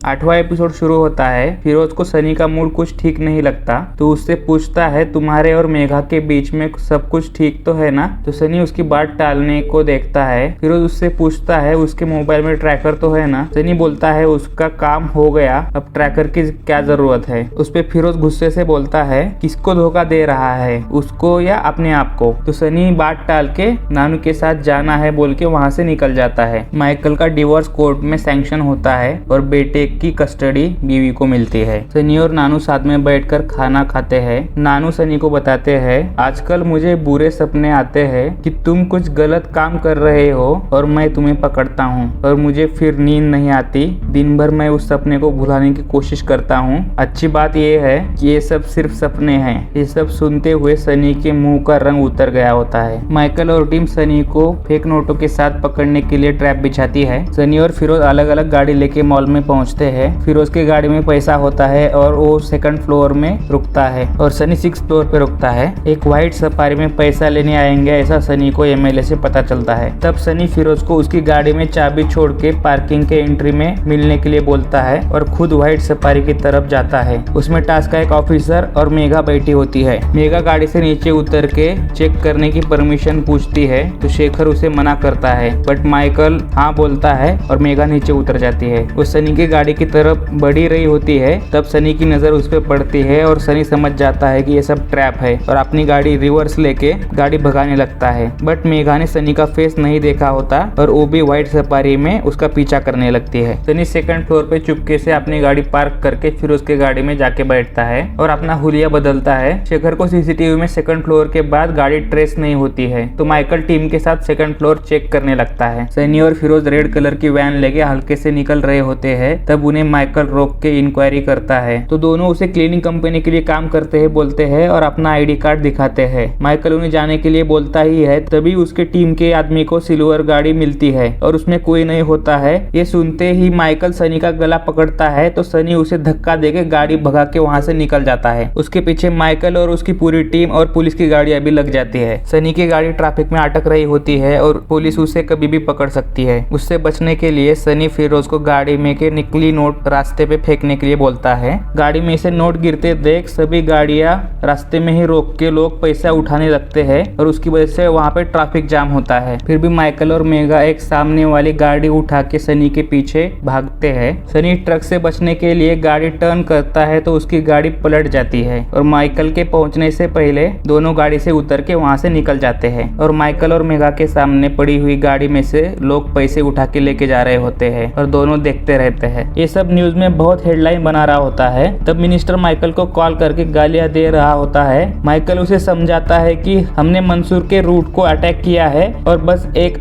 8वां episode शुरू होता है। फिरोज को सनी का मूड कुछ ठीक नहीं लगता तो उससे पूछता है तुम्हारे और मेघा के बीच में सब कुछ ठीक तो है ना। तो सनी उसकी बात टालने को देखता है। फिरोज उससे पूछता है उसके मोबाइल में ट्रैकर तो है ना। सनी बोलता है उसका काम हो गया, अब ट्रैकर की क्या जरूरत है। उस पे फिरोज गुस्से से बोलता है किसको धोखा दे रहा है, उसको या अपने आप को। तो सनी बात टाल के नानू के साथ जाना है बोल के वहाँ से निकल जाता है। माइकल का डिवोर्स कोर्ट में सैंक्शन होता है और बेटे की कस्टडी बीवी को मिलती है। सनी और नानू साथ में बैठकर खाना खाते हैं। नानू सनी को बताते हैं आजकल मुझे बुरे सपने आते हैं कि तुम कुछ गलत काम कर रहे हो और मैं तुम्हें पकड़ता हूँ और मुझे फिर नींद नहीं आती। दिन भर मैं उस सपने को भुलाने की कोशिश करता हूँ। अच्छी बात यह है कि ये सब सिर्फ सपने हैं। ये सब सुनते हुए सनी के मुंह का रंग उतर गया होता है। माइकल और टीम सनी को फेक नोटों के साथ पकड़ने के लिए ट्रैप बिछाती है। सनी और फिरोज अलग अलग गाड़ी लेके मॉल में पहुंचते हैं। फिरोज के गाड़ी में पैसा होता है और वो 2nd फ्लोर में रुकता है और सनी 6th फ्लोर पे रुकता है। एक व्हाइट सफारी में पैसा लेने आएंगे ऐसा सनी को एमएलए से पता चलता है। तब सनी फिरोज को उसकी गाड़ी में चाबी छोड़ के पार्किंग के एंट्री में मिलने के लिए बोलता है और खुद व्हाइट सफारी की तरफ जाता है। उसमें टास्क का एक ऑफिसर और मेघा बैठी होती है। मेघा गाड़ी से नीचे उतर के चेक करने की परमिशन पूछती है तो शेखर उसे मना करता है बट माइकल हाँ बोलता है और मेघा नीचे उतर जाती है। वो सनी की गाड़ी की तरफ बढ़ी रही होती है। तब सनी की नजर उस पर पड़ती है और सनी समझ जाता है कि ये सब ट्रैप है और अपनी गाड़ी रिवर्स लेके गाड़ी भगाने लगता है। बट मेघा ने सनी का फेस नहीं देखा होता और वो भी व्हाइट सफारी में उसका पीछा करने लगती है। सनी 2nd फ्लोर पे चुपके से अपनी गाड़ी पार्क करके फिरोज के गाड़ी में जाके बैठता है और अपना हुलिया बदलता है। शेखर को सीसीटीवी में 2nd फ्लोर के बाद गाड़ी ट्रेस नहीं होती है तो माइकल टीम के साथ 2nd फ्लोर चेक करने लगता है। सनी और फिरोज रेड कलर की वैन लेके हल्के से निकल रहे होते हैं। तब उन्हें माइकल रोक के इंक्वायरी करता है तो दोनों उसे क्लीनिंग कंपनी के लिए काम करते हैं बोलते हैं और अपना आईडी कार्ड दिखाते हैं। माइकल उन्हें जाने के लिए बोलता ही है तभी उसके टीम के आदमी को सिल्वर गाड़ी मिलती है और उसमें कोई नहीं होता है। ये सुनते ही माइकल सनी का गला पकड़ता है तो सनी उसे धक्का देके गाड़ी भगा के वहाँ से निकल जाता है। उसके पीछे माइकल और उसकी पूरी टीम और पुलिस की गाड़ियां भी लग जाती है। सनी की गाड़ी ट्रैफिक में अटक रही होती है और पुलिस उसे कभी भी पकड़ सकती है। उससे बचने के लिए सनी फिरोज को गाड़ी में के नकली नोट रास्ते पे फेंकने के लिए बोलता है। गाड़ी में से नोट गिरते देख सभी गाड़ियां रास्ते में ही रोक के लोग पैसा उठाने लगते हैं और उसकी वजह से वहाँ पे ट्रैफिक जाम होता है। फिर भी माइकल और मेघा एक सामने वाली गाड़ी उठा के सनी के पीछे भागते हैं। सनी ट्रक से बचने के लिए गाड़ी टर्न करता है तो उसकी गाड़ी पलट जाती है और माइकल के पहुंचने से पहले दोनों गाड़ी से उतर के वहाँ से निकल जाते हैं और माइकल और मेघा के सामने पड़ी हुई गाड़ी में से लोग पैसे उठा के लेके जा रहे होते हैं और दोनों देखते रहते हैं। ये सब न्यूज में बहुत हेडलाइन बना रहा होता है। तब मिनिस्टर माइकल को कॉल करके गालियां दे रहा होता है। माइकल उसे समझाता है कि हमने मंसूर के रूट को अटैक किया है और बस एक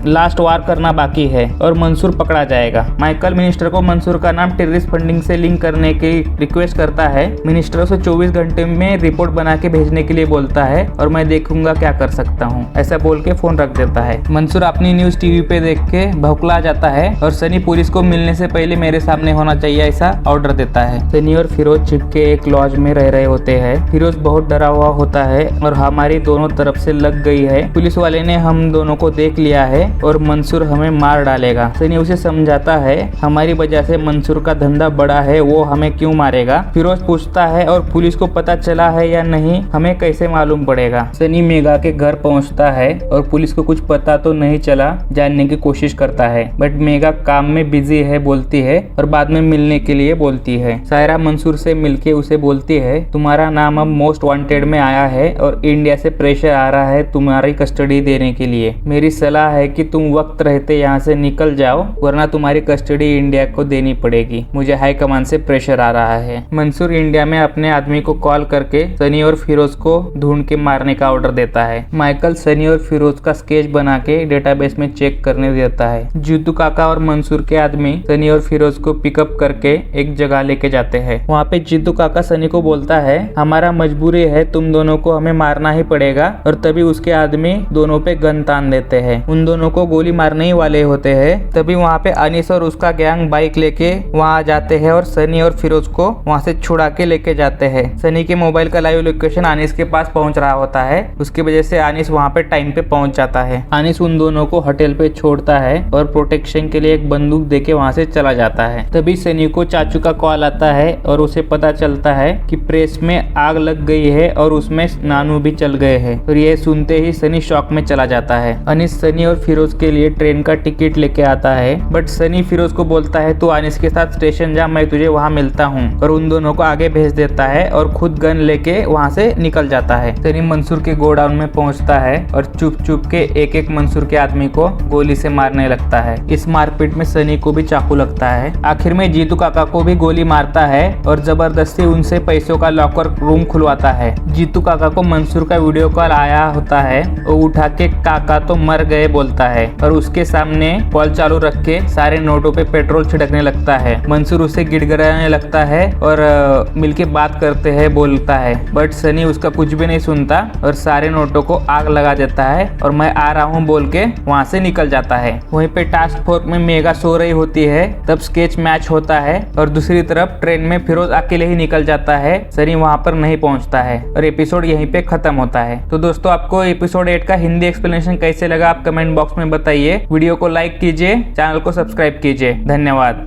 लास्ट वार करना बाकी है और मंसूर पकड़ा जाएगा। माइकल मिनिस्टर को मंसूर का नाम टेररिस्ट फंडिंग से लिंक करने की रिक्वेस्ट करता है। मिनिस्टर उसे 24 घंटे में रिपोर्ट बना के भेजने के लिए बोलता है और मैं देखूंगा क्या कर सकता हूँ, ऐसा बोल के फोन रख देता है। मंसूर अपनी न्यूज टीवी पे देख के भौंकला जाता है और सनी पुलिस को मिलने से पहले मेरे सामने होना चाहिए ऐसा ऑर्डर देता है। सनी और फिरोज चिपके एक लॉज में रह रहे होते हैं। फिरोज बहुत डरा हुआ होता है और हमारी दोनों तरफ से लग गई है। पुलिस वाले ने हम दोनों को देख लिया है और मंसूर हमें मार डालेगा। सनी उसे समझाता है हमारी वजह से मंसूर का धंधा बड़ा है, वो हमें क्यों मारेगा। फिरोज पूछता है और पुलिस को पता चला है या नहीं, हमें कैसे मालूम पड़ेगा। सनी मेघा के घर पहुंचता है और पुलिस को कुछ पता तो नहीं चला जानने की कोशिश करता है बट मेघा काम में बिजी है बोलती है और बाद में मिलने के लिए बोलती है। सायरा मंसूर से मिलके उसे बोलती है तुम्हारा नाम अब मोस्ट वांटेड में आया है और इंडिया से प्रेशर आ रहा है तुम्हारी कस्टडी देने के लिए। मेरी सलाह है कि तुम वक्त रहते यहाँ से निकल जाओ वरना तुम्हारी कस्टडी इंडिया को देनी पड़ेगी। मुझे हाई कमान से प्रेशर आ रहा है। मंसूर इंडिया में अपने आदमी को कॉल करके सनी और फिरोज को ढूंढ के मारने का ऑर्डर देता है। माइकल सनी और फिरोज का स्केच बना के डेटाबेस में चेक करने देता है। जीतू काका और मंसूर के आदमी सनी और फिरोज को पिकअप करके एक जगह लेके जाते हैं। वहाँ पे जीतू काका सनी को बोलता है हमारा मजबूरी है, तुम दोनों को हमें मारना ही पड़ेगा और तभी उसके आदमी दोनों पे गन तान देते हैं। उन दोनों को गोली मारने ही वाले होते हैं। तभी वहाँ पे अनीस और उसका गैंग बाइक लेके वहाँ आ जाते हैं और सनी और फिरोज को वहाँ से छुड़ा के लेके जाते हैं। सनी के मोबाइल का लाइव लोकेशन अनीस के पास पहुँच रहा होता है। उसकी वजह से अनीस वहाँ पे टाइम पे पहुँच जाता है। अनीस उन दोनों को होटल पे छोड़ता है और प्रोटेक्शन के लिए एक बंदूक देके वहाँ से चला जाता है। जाता है। तभी सनी को चाचू का कॉल आता है और उसे पता चलता है कि प्रेस में आग लग गई है और उसमें नानू भी चल गए हैं। और ये सुनते ही सनी शॉक में चला जाता है। अनीस सनी और फिरोज के लिए ट्रेन का टिकट लेके आता है, बट सनी फिरोज को बोलता है तू अनीस के साथ स्टेशन जा, मैं तुझे वहाँ मिलता हूँ। और उन दोनों को आगे भेज देता है और खुद गन लेके वहाँ से निकल जाता है। सनी मंसूर के गोडाउन में पहुँचता है और चुप चुप के एक एक मंसूर के आदमी को गोली से मारने लगता है। इस मारपीट में सनी को भी चाकू लगता है। आखिर में जीतू काका को भी गोली मारता है और जबरदस्ती उनसे पैसों का लॉकर रूम खुलवाता है। जीतू काका को मंसूर का वीडियो कॉल आया होता है, वो उठा के काका तो मर गए बोलता है और उसके सामने कॉल चालू रख के सारे नोटों पे पेट्रोल छिड़कने लगता है। मंसूर उसे गिड़गिड़ाने लगता है और मिलके बात करते हैं बोलता है, बट सनी उसका कुछ भी नहीं सुनता और सारे नोटों को आग लगा देता है और मैं आ रहा हूँ बोल के वहाँ से निकल जाता है। वहीं पे टास्क फोर्स में मेगा सो रही होती है, तब स्केच मैच होता है और दूसरी तरफ ट्रेन में फिरोज अकेले ही निकल जाता है। सनी वहाँ पर नहीं पहुँचता है और एपिसोड यहीं पे खत्म होता है। तो दोस्तों आपको एपिसोड 8 का हिंदी एक्सप्लेनेशन कैसे लगा आप कमेंट बॉक्स में बताइए। वीडियो को लाइक कीजिए, चैनल को सब्सक्राइब कीजिए। धन्यवाद।